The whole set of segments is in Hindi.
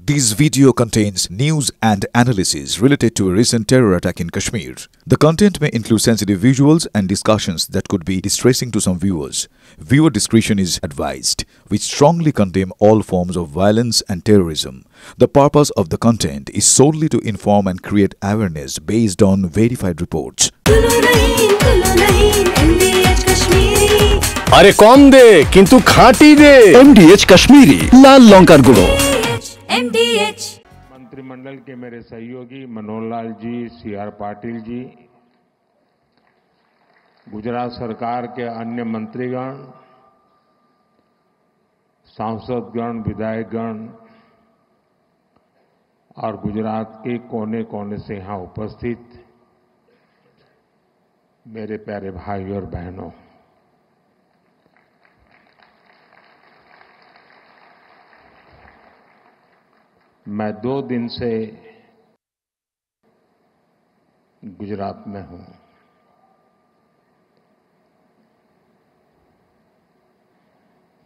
This video contains news and analysis related to a recent terror attack in Kashmir. The content may include sensitive visuals and discussions that could be distressing to some viewers. Viewer discretion is advised. We strongly condemn all forms of violence and terrorism. The purpose of the content is solely to inform and create awareness based on verified reports. अरे कौन दे किंतु खाटी दे MDH कश्मीरी लाल लौंकार गुड़ो MDH। मंत्रिमंडल के मेरे सहयोगी मनोहर लाल जी, CR पाटिल जी, गुजरात सरकार के अन्य मंत्रीगण, सांसदगण, विधायकगण और गुजरात के कोने कोने से यहां उपस्थित मेरे प्यारे भाई और बहनों, मैं 2 दिन से गुजरात में हूं।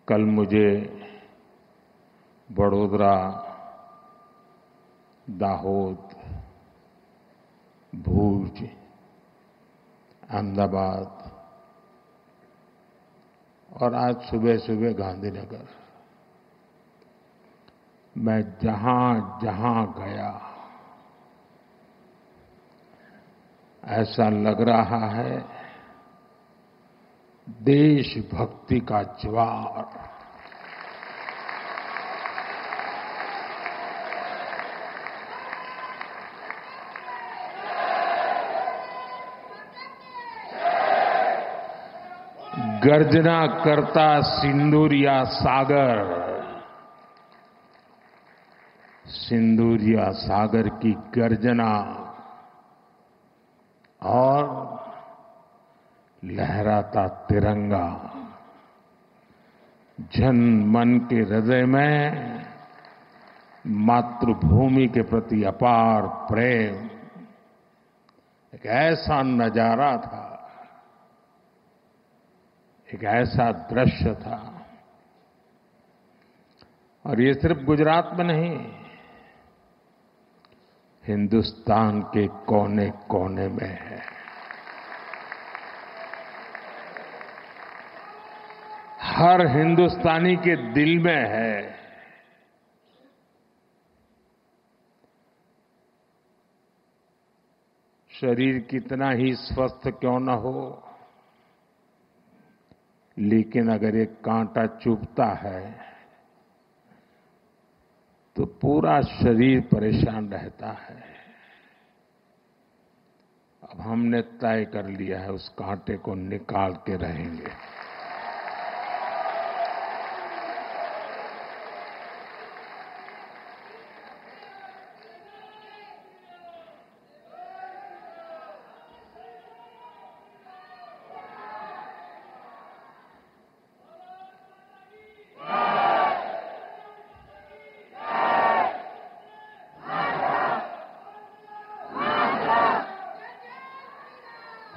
कल मुझे वडोदरा, दाहोद, भूज, अहमदाबाद और आज सुबह सुबह गांधीनगर, मैं जहां जहां गया ऐसा लग रहा है देशभक्ति का ज्वार गर्जना करता सिंदूरिया सागर, सिंदूरिया सागर की गर्जना और लहराता तिरंगा जन मन के हृदय में मातृभूमि के प्रति अपार प्रेम, एक ऐसा नजारा था, एक ऐसा दृश्य था। और ये सिर्फ गुजरात में नहीं, हिंदुस्तान के कोने कोने में है। हर हिंदुस्तानी के दिल में है। शरीर कितना ही स्वस्थ क्यों न हो, लेकिन अगर एक कांटा चुभता है तो पूरा शरीर परेशान रहता है। अब हमने तय कर लिया है उस कांटे को निकाल के रहेंगे।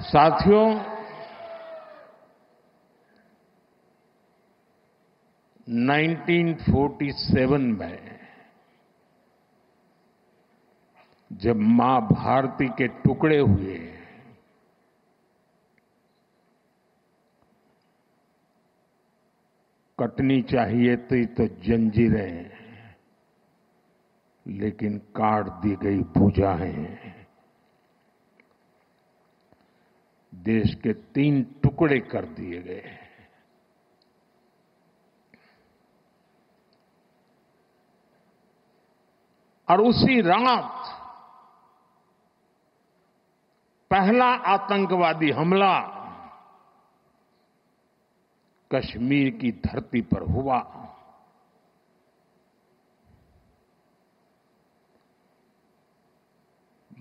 साथियों, 1947 में जब मां भारती के टुकड़े हुए, कटनी चाहिए थी तो जंजीरें, लेकिन काट दी गई भुजाएं। देश के 3 टुकड़े कर दिए गए। और उसी रात पहला आतंकवादी हमला कश्मीर की धरती पर हुआ।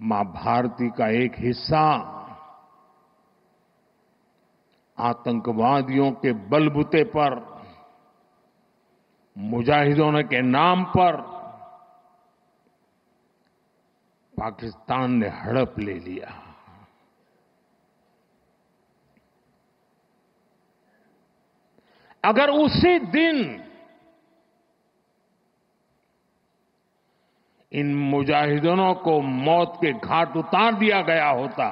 मां भारती का एक हिस्सा आतंकवादियों के बलबूते पर, मुजाहिदों के नाम पर पाकिस्तान ने हड़प ले लिया। अगर उसी दिन इन मुजाहिदों को मौत के घाट उतार दिया गया होता।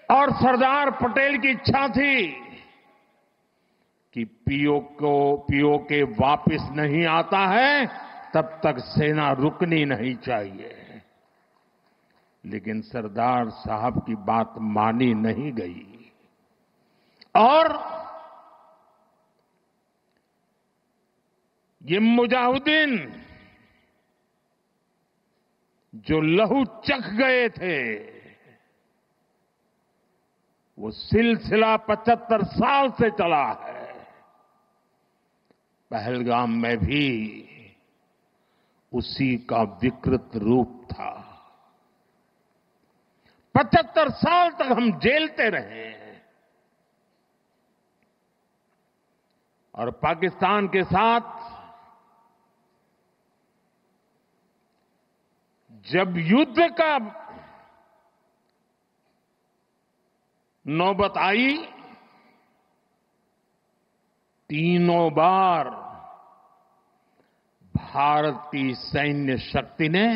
और सरदार पटेल की इच्छा थी कि पीओके वापस नहीं आता है तब तक सेना रुकनी नहीं चाहिए। लेकिन सरदार साहब की बात मानी नहीं गई और ये मुजाहिदीन जो लहू चख गए थे, वो सिलसिला 75 साल से चला है। पहलगाम में भी उसी का विकृत रूप था। 75 साल तक हम झेलते रहे और पाकिस्तान के साथ जब युद्ध का नौबत आई, तीनों बार भारत की सैन्य शक्ति ने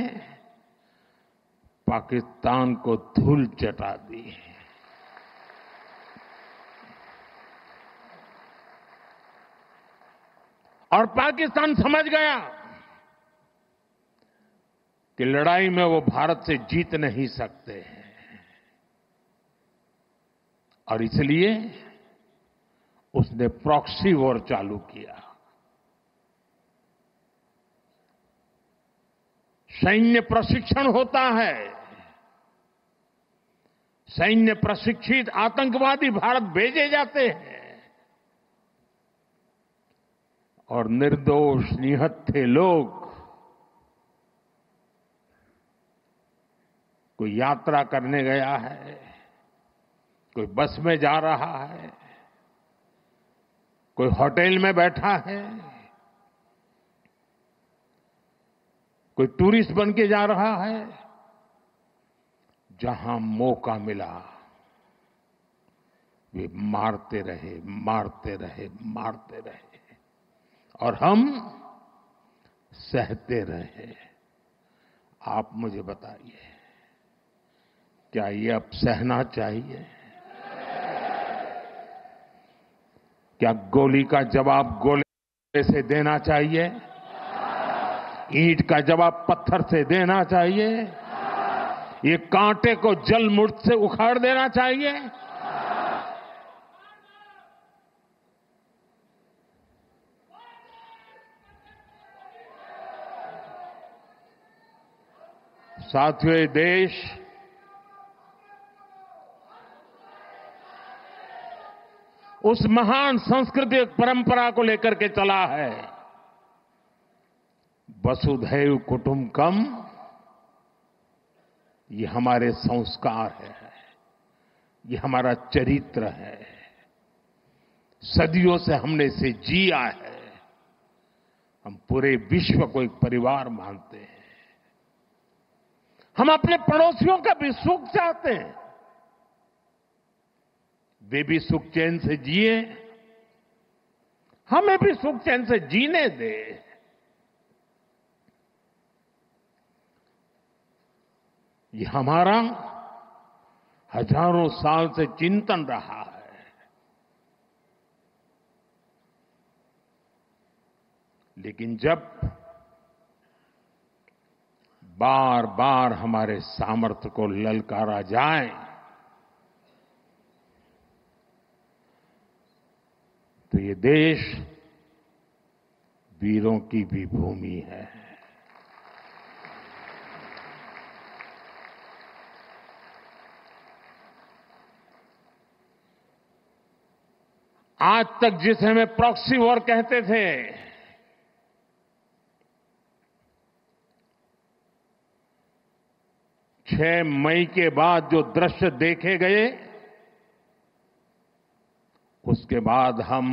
पाकिस्तान को धूल चटा दी। और पाकिस्तान समझ गया कि लड़ाई में वो भारत से जीत नहीं सकते हैं और इसलिए उसने प्रॉक्सी वॉर चालू किया। सैन्य प्रशिक्षण होता है, सैन्य प्रशिक्षित आतंकवादी भारत भेजे जाते हैं और निर्दोष निहत्थे लोग कोई यात्रा करने गया है, कोई बस में जा रहा है, कोई होटल में बैठा है, कोई टूरिस्ट बन के जा रहा है, जहां मौका मिला वे मारते रहे, मारते रहे, मारते रहे और हम सहते रहे। आप मुझे बताइए, क्या ये अब सहना चाहिए? क्या गोली का जवाब गोले से देना चाहिए? ईंट का जवाब पत्थर से देना चाहिए? ये कांटे को जल मुर्द से उखाड़ देना चाहिए? साथियों, ये देश उस महान सांस्कृतिक परंपरा को लेकर के चला है, वसुधैव कुटुंबकम। ये हमारे संस्कार है, ये हमारा चरित्र है, सदियों से हमने इसे जिया है। हम पूरे विश्व को एक परिवार मानते हैं। हम अपने पड़ोसियों का भी सुख चाहते हैं, वे भी सुख चैन से जिए, हमें भी सुख चैन से जीने दे। ये हमारा हजारों साल से चिंतन रहा है। लेकिन जब बार बार हमारे सामर्थ्य को ललकारा जाए तो ये देश वीरों की भी भूमि है। आज तक जिसे हमें प्रॉक्सी वॉर कहते थे, 6 मई के बाद जो दृश्य देखे गए, उसके बाद हम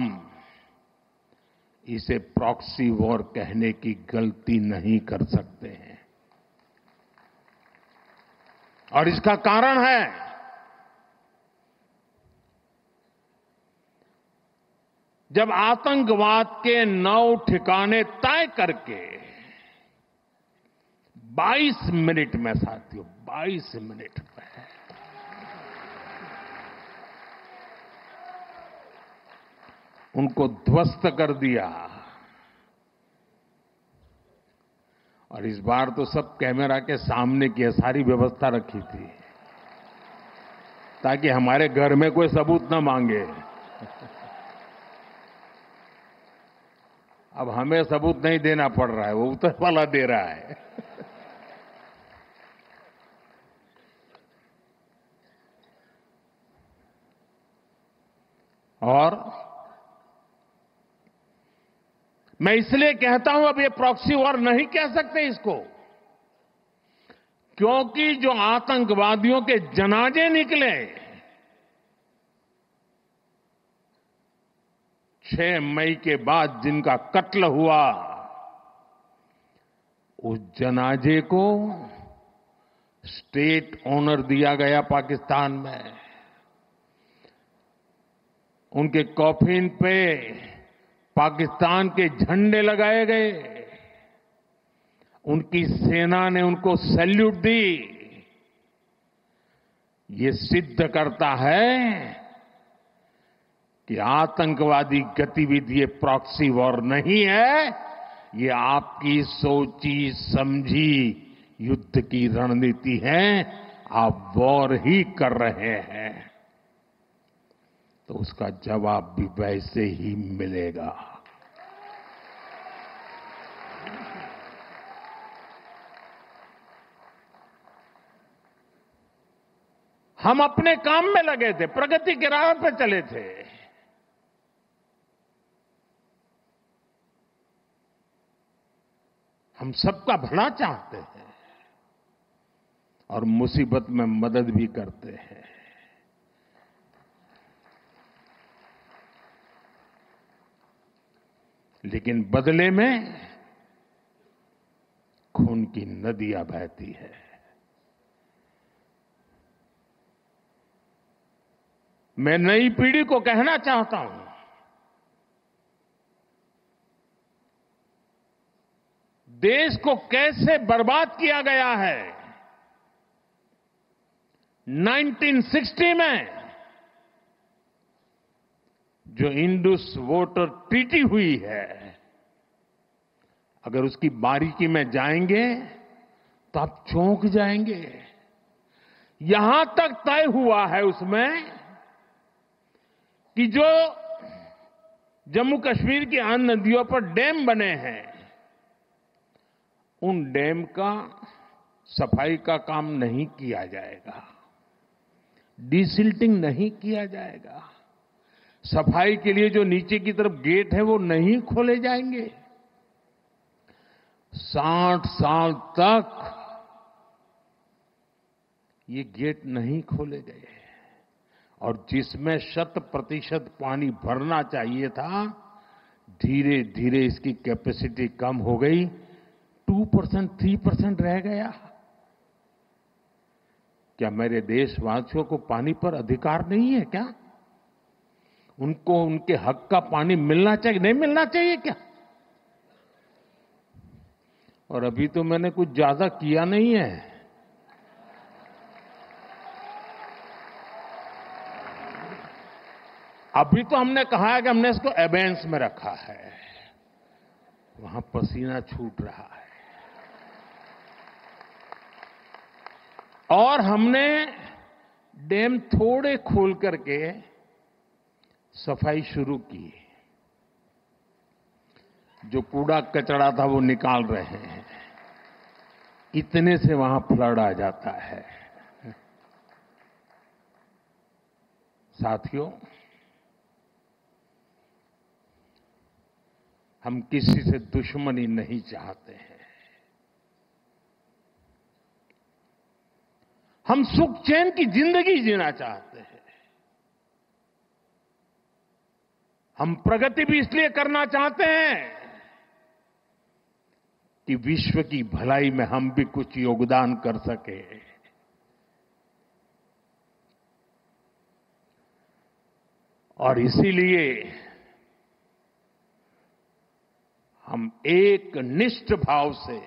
इसे प्रॉक्सी वॉर कहने की गलती नहीं कर सकते हैं। और इसका कारण है जब आतंकवाद के 9 ठिकाने तय करके 22 मिनट में साथियों 22 मिनट में उनको ध्वस्त कर दिया। और इस बार तो सब कैमरा के सामने की सारी व्यवस्था रखी थी ताकि हमारे घर में कोई सबूत न मांगे। अब हमें सबूत नहीं देना पड़ रहा है, वो ऊपर वाला दे रहा है। और मैं इसलिए कहता हूं अब ये प्रॉक्सी वॉर नहीं कह सकते इसको, क्योंकि जो आतंकवादियों के जनाजे निकले 6 मई के बाद जिनका कत्ल हुआ, उस जनाजे को स्टेट ऑनर दिया गया पाकिस्तान में। उनके कॉफिन पे पाकिस्तान के झंडे लगाए गए, उनकी सेना ने उनको सैल्यूट दी। ये सिद्ध करता है कि आतंकवादी गतिविधि ये प्रॉक्सी वॉर नहीं है, ये आपकी सोची समझी युद्ध की रणनीति है। आप वॉर ही कर रहे हैं तो उसका जवाब भी वैसे ही मिलेगा। हम अपने काम में लगे थे, प्रगति के राह पे चले थे। हम सबका भला चाहते हैं और मुसीबत में मदद भी करते हैं। लेकिन बदले में खून की नदियां बहती है। मैं नई पीढ़ी को कहना चाहता हूं, देश को कैसे बर्बाद किया गया है। 1960 में जो इंडस वाटर ट्रीटी हुई है, अगर उसकी बारीकी में जाएंगे तो आप चौंक जाएंगे। यहां तक तय हुआ है उसमें कि जो जम्मू कश्मीर की अन्य नदियों पर डैम बने हैं, उन डैम का सफाई का काम नहीं किया जाएगा, डिसिल्टिंग नहीं किया जाएगा। सफाई के लिए जो नीचे की तरफ गेट है वो नहीं खोले जाएंगे। 60 साल तक ये गेट नहीं खोले गए और जिसमें 100% पानी भरना चाहिए था, धीरे धीरे इसकी कैपेसिटी कम हो गई, 2%, 3% रह गया। क्या मेरे देशवासियों को पानी पर अधिकार नहीं है क्या? उनको उनके हक का पानी मिलना चाहिए, नहीं मिलना चाहिए क्या? और अभी तो मैंने कुछ ज्यादा किया नहीं है। अभी तो हमने कहा है कि हमने इसको एबेंस में रखा है, वहां पसीना छूट रहा है। और हमने डैम थोड़े खोल करके सफाई शुरू की। जो कूड़ा कचरा था वो निकाल रहे हैं, इतने से वहां फ्लड आ जाता है। साथियों, हम किसी से दुश्मनी नहीं चाहते हैं। हम सुख चैन की जिंदगी जीना चाहते हैं। हम प्रगति भी इसलिए करना चाहते हैं कि विश्व की भलाई में हम भी कुछ योगदान कर सके। और इसीलिए हम एक निष्ठ भाव से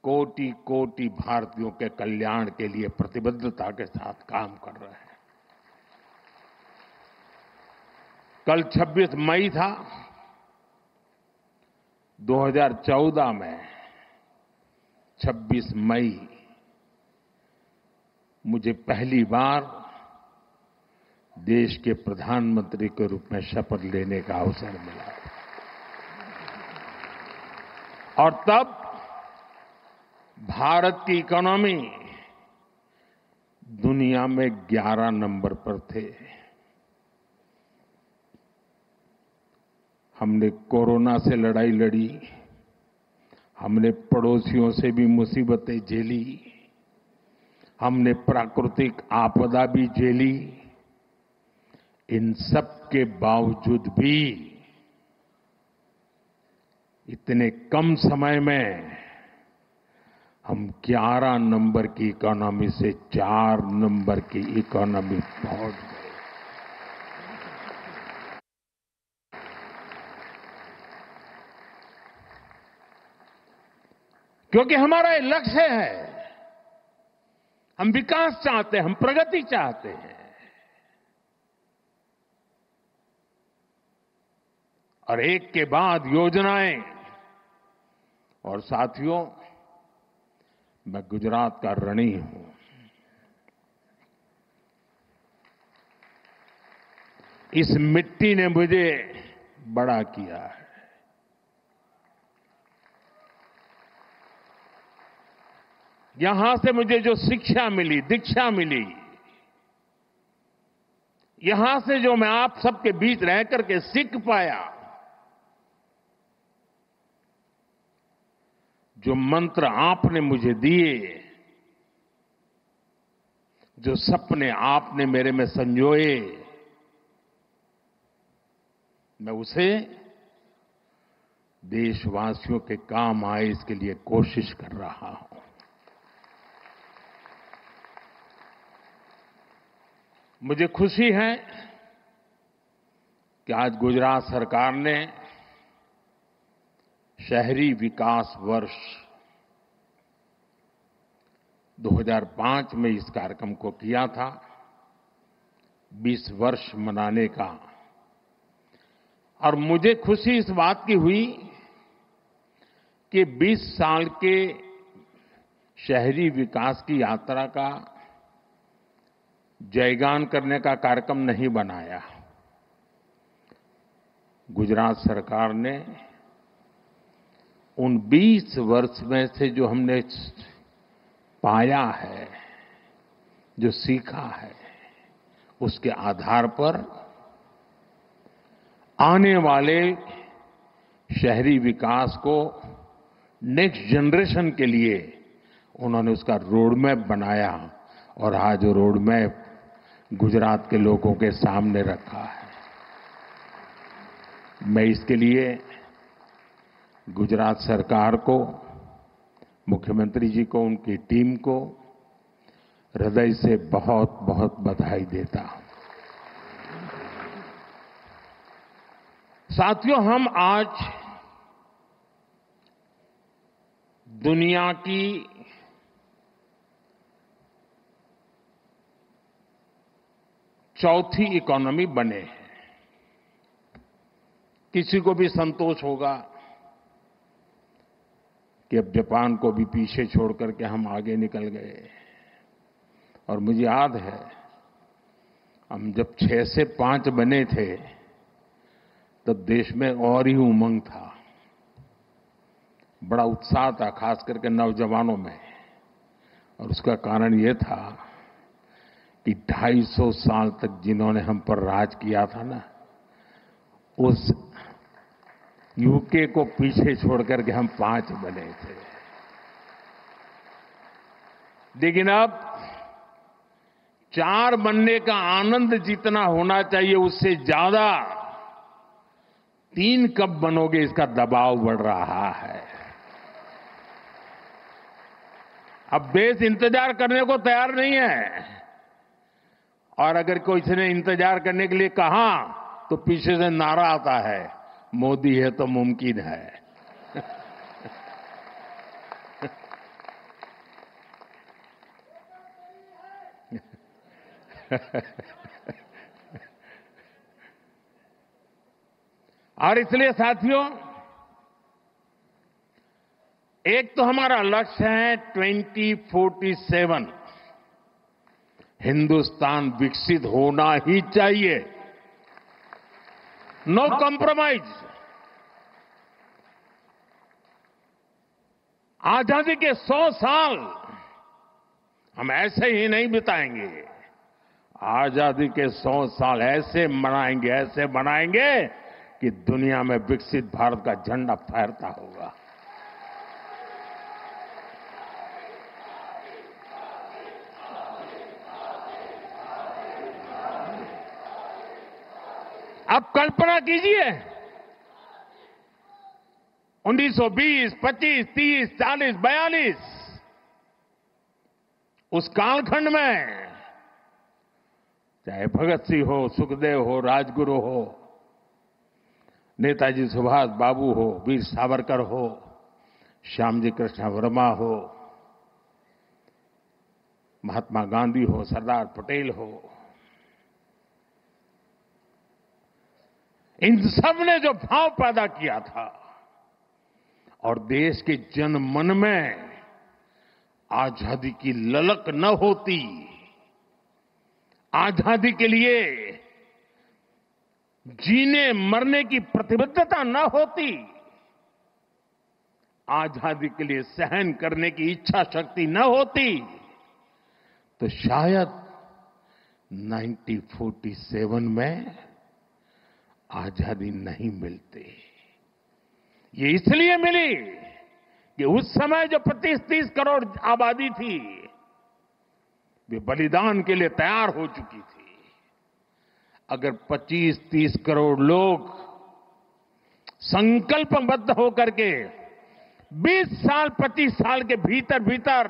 कोटि कोटि भारतीयों के कल्याण के लिए प्रतिबद्धता के साथ काम कर रहे हैं। कल 26 मई था। 2014 में 26 मई मुझे पहली बार देश के प्रधानमंत्री के रूप में शपथ लेने का अवसर मिला और तब भारत की इकोनॉमी दुनिया में 11 नंबर पर थे। हमने कोरोना से लड़ाई लड़ी, हमने पड़ोसियों से भी मुसीबतें झेली, हमने प्राकृतिक आपदा भी झेली। इन सब के बावजूद भी इतने कम समय में हम 11 नंबर की इकोनॉमी से 4 नंबर की इकोनॉमी पहुंच गए। क्योंकि हमारा ये लक्ष्य है, हम विकास चाहते हैं, हम प्रगति चाहते हैं। और एक के बाद योजनाएं। और साथियों, मैं गुजरात का ऋणी हूं। इस मिट्टी ने मुझे बड़ा किया है। यहां से मुझे जो शिक्षा मिली, दीक्षा मिली, यहां से जो मैं आप सबके बीच रह करके सीख पाया, जो मंत्र आपने मुझे दिए, जो सपने आपने मेरे में संजोए, मैं उसे देशवासियों के काम आए इसके लिए कोशिश कर रहा हूं। मुझे खुशी है कि आज गुजरात सरकार ने शहरी विकास वर्ष 2005 में इस कार्यक्रम को किया था, 20 वर्ष मनाने का। और मुझे खुशी इस बात की हुई कि 20 साल के शहरी विकास की यात्रा का जयगान करने का कार्यक्रम नहीं बनाया। गुजरात सरकार ने उन 20 वर्ष में से जो हमने पाया है, जो सीखा है, उसके आधार पर आने वाले शहरी विकास को नेक्स्ट जनरेशन के लिए उन्होंने उसका रोड मैप बनाया। और आज वो रोड मैप गुजरात के लोगों के सामने रखा है। मैं इसके लिए गुजरात सरकार को, मुख्यमंत्री जी को, उनकी टीम को हृदय से बहुत बहुत बधाई देता हूं। साथियों, हम आज दुनिया की चौथी इकोनॉमी बने हैं। किसी को भी संतोष होगा कि अब जापान को भी पीछे छोड़ करके हम आगे निकल गए। और मुझे याद है, हम जब 6 से 5 बने थे तब देश में और ही उमंग था, बड़ा उत्साह था, खास करके नौजवानों में। और उसका कारण ये था कि 250 साल तक जिन्होंने हम पर राज किया था ना, उस यूके को पीछे छोड़ करके हम 5 बने थे। लेकिन अब 4 बनने का आनंद जितना होना चाहिए, उससे ज्यादा 3 कब बनोगे इसका दबाव बढ़ रहा है। अब देश इंतजार करने को तैयार नहीं है। और अगर कोई ने इंतजार करने के लिए कहा तो पीछे से नारा आता है, मोदी है तो मुमकिन है। और इसलिए साथियों, एक तो हमारा लक्ष्य है 2047 हिंदुस्तान विकसित होना ही चाहिए, नो कॉम्प्रोमाइज। आजादी के 100 साल हम ऐसे ही नहीं बिताएंगे। आजादी के 100 साल ऐसे मनाएंगे कि दुनिया में विकसित भारत का झंडा फहरता होगा। अब कल्पना कीजिए 1920, 25, 30, 40, 42 उस कालखंड में चाहे भगत सिंह हो, सुखदेव हो, राजगुरु हो, नेताजी सुभाष बाबू हो, वीर सावरकर हो, श्यामजी कृष्ण वर्मा हो, महात्मा गांधी हो, सरदार पटेल हो, इन सब ने जो भाव पैदा किया था और देश के जन मन में आजादी की ललक न होती, आजादी के लिए जीने मरने की प्रतिबद्धता न होती, आजादी के लिए सहन करने की इच्छा शक्ति न होती, तो शायद 1947 में आजादी नहीं मिलती। ये इसलिए मिली कि उस समय जो 25-30 करोड़ आबादी थी, वे बलिदान के लिए तैयार हो चुकी थी। अगर 25-30 करोड़ लोग संकल्पबद्ध होकर के 20 साल 25 साल के भीतर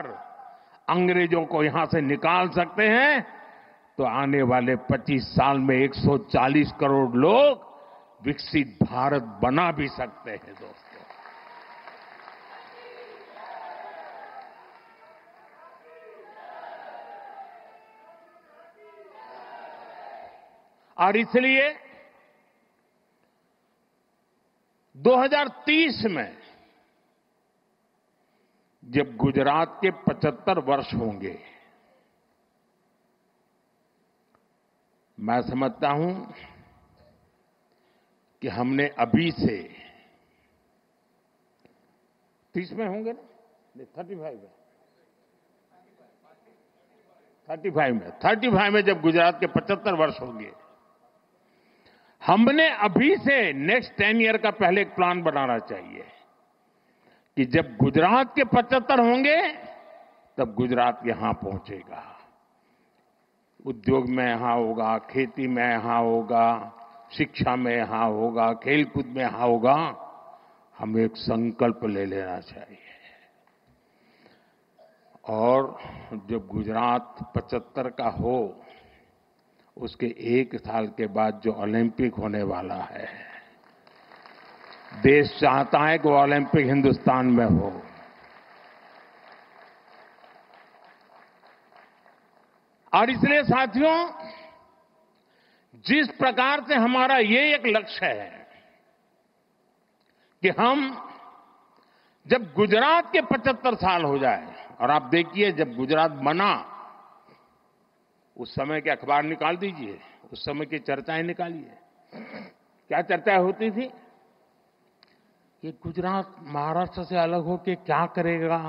अंग्रेजों को यहां से निकाल सकते हैं, तो आने वाले 25 साल में 140 करोड़ लोग विकसित भारत बना भी सकते हैं दोस्तों। और इसलिए 2030 में जब गुजरात के 75 वर्ष होंगे, मैं समझता हूं कि हमने अभी से 30 में होंगे ना, 35 में जब गुजरात के 75 वर्ष होंगे, हमने अभी से नेक्स्ट 10 ईयर का पहले एक प्लान बनाना चाहिए कि जब गुजरात के 75 होंगे तब गुजरात यहां पहुंचेगा, उद्योग में यहां होगा, खेती में यहां होगा, शिक्षा में यहां होगा, खेलकूद में यहां होगा। हमें एक संकल्प ले लेना चाहिए और जब गुजरात 75 का हो, उसके 1 साल के बाद जो ओलंपिक होने वाला है, देश चाहता है कि वो ओलंपिक हिंदुस्तान में हो। और इसलिए साथियों, जिस प्रकार से हमारा ये एक लक्ष्य है कि हम जब गुजरात के 75 साल हो जाए, और आप देखिए जब गुजरात बना उस समय के अखबार निकाल दीजिए, उस समय की चर्चाएं निकालिए, क्या चर्चा होती थी कि गुजरात महाराष्ट्र से अलग होकर क्या करेगा,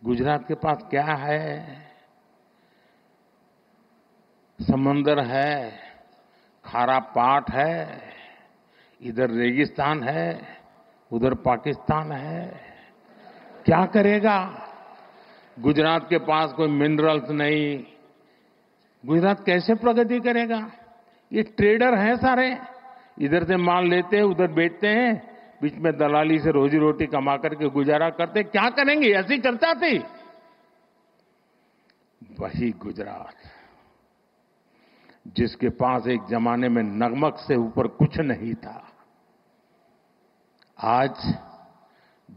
गुजरात के पास क्या है, समंदर है, खारा पाट है, इधर रेगिस्तान है, उधर पाकिस्तान है, क्या करेगा, गुजरात के पास कोई मिनरल्स नहीं, गुजरात कैसे प्रगति करेगा। ये ट्रेडर हैं सारे, इधर से माल लेते हैं, उधर बेचते हैं, बीच में दलाली से रोजी रोटी कमा करके गुजारा करते, क्या करेंगे, ऐसी चर्चा थी। वही गुजरात जिसके पास एक जमाने में नमक से ऊपर कुछ नहीं था, आज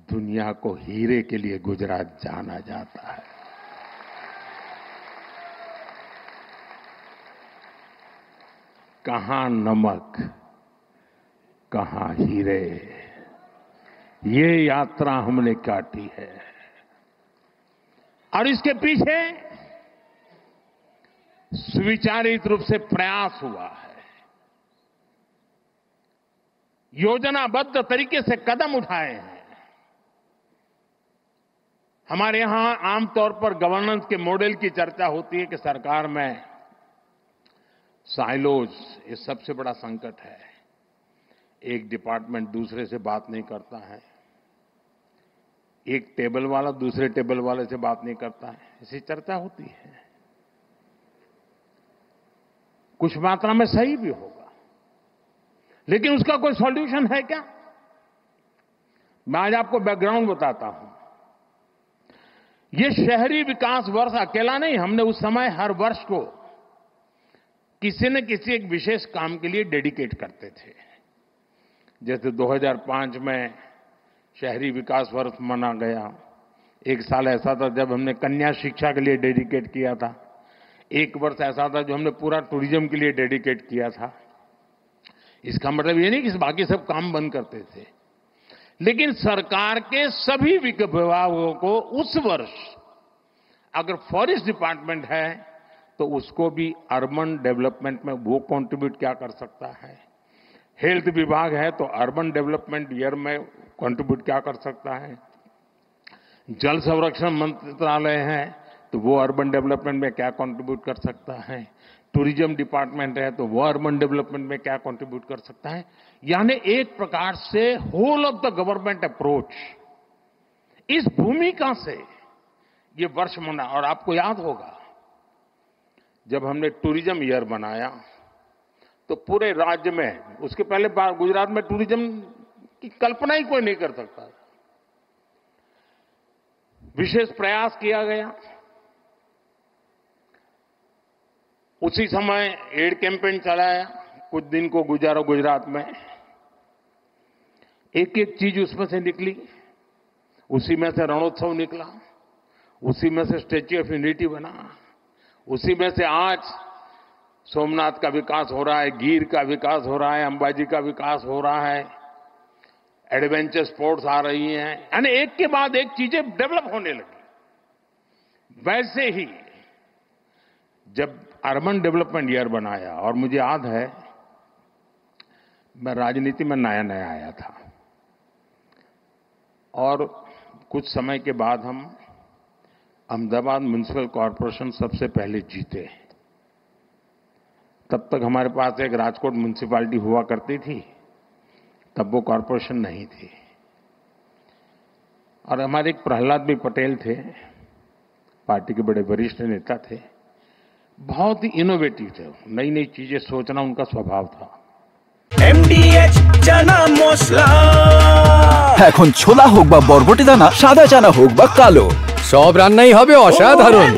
दुनिया को हीरे के लिए गुजरात जाना जाता है। कहां नमक, कहां हीरे, ये यात्रा हमने काटी है। और इसके पीछे सुविचारित रूप से प्रयास हुआ है, योजनाबद्ध तरीके से कदम उठाए हैं। हमारे यहां आमतौर पर गवर्नेंस के मॉडल की चर्चा होती है कि सरकार में साइलोज ये सबसे बड़ा संकट है। एक डिपार्टमेंट दूसरे से बात नहीं करता है, एक टेबल वाला दूसरे टेबल वाले से बात नहीं करता है, ऐसी चर्चा होती है। कुछ मात्रा में सही भी होगा, लेकिन उसका कोई सॉल्यूशन है क्या? मैं आज आपको बैकग्राउंड बताता हूं। ये शहरी विकास वर्ष अकेला नहीं, हमने उस समय हर वर्ष को किसी न किसी एक विशेष काम के लिए डेडिकेट करते थे। जैसे 2005 में शहरी विकास वर्ष मना गया। एक साल ऐसा था जब हमने कन्या शिक्षा के लिए डेडिकेट किया था। एक वर्ष ऐसा था जो हमने पूरा टूरिज्म के लिए डेडिकेट किया था। इसका मतलब ये नहीं कि बाकी सब काम बंद करते थे, लेकिन सरकार के सभी विभागों को उस वर्ष अगर फॉरेस्ट डिपार्टमेंट है तो उसको भी अर्बन डेवलपमेंट में वो कंट्रीब्यूट क्या कर सकता है, हेल्थ विभाग है तो अर्बन डेवलपमेंट ईयर में कंट्रीब्यूट क्या कर सकता है, जल संरक्षण मंत्रालय है तो वो अर्बन डेवलपमेंट में क्या कंट्रीब्यूट कर सकता है, टूरिज्म डिपार्टमेंट है तो वो अर्बन डेवलपमेंट में क्या कंट्रीब्यूट कर सकता है। यानी एक प्रकार से whole of the government approach, इस भूमिका से ये वर्ष मना। और आपको याद होगा जब हमने टूरिज्म ईयर बनाया तो पूरे राज्य में, उसके पहले गुजरात में टूरिज्म की कल्पना ही कोई नहीं कर सकता, विशेष प्रयास किया गया। उसी समय एड कैंपेन चलाया, कुछ दिन को गुजारा गुजरात में। एक एक चीज उसमें से निकली, उसी में से रणोत्सव निकला, उसी में से स्टैच्यू ऑफ यूनिटी बना, उसी में से आज सोमनाथ का विकास हो रहा है, गिर का विकास हो रहा है, अंबाजी का विकास हो रहा है, एडवेंचर स्पोर्ट्स आ रही हैं, यानी एक के बाद एक चीजें डेवलप होने लगी। वैसे ही जब अर्बन डेवलपमेंट ईयर बनाया, और मुझे याद है मैं राजनीति में नया नया आया था और कुछ समय के बाद हम अहमदाबाद म्युनिसिपल कॉरपोरेशन सबसे पहले जीते। तब तक हमारे पास एक राजकोट म्युनिसिपैलिटी हुआ करती थी, तब वो कॉरपोरेशन नहीं थी। और हमारे एक प्रहलाद भी पटेल थे, पार्टी के बड़े वरिष्ठ नेता थे, बहुत ही इनोवेटिव थे, नई नई चीजें सोचना उनका स्वभाव था। MDH চানা মশলা এখন ছোলা হোক বা বরবটি দানা, সাদা চানা হোক বা কালো, সব রান্নাই হবে অসাধারণ।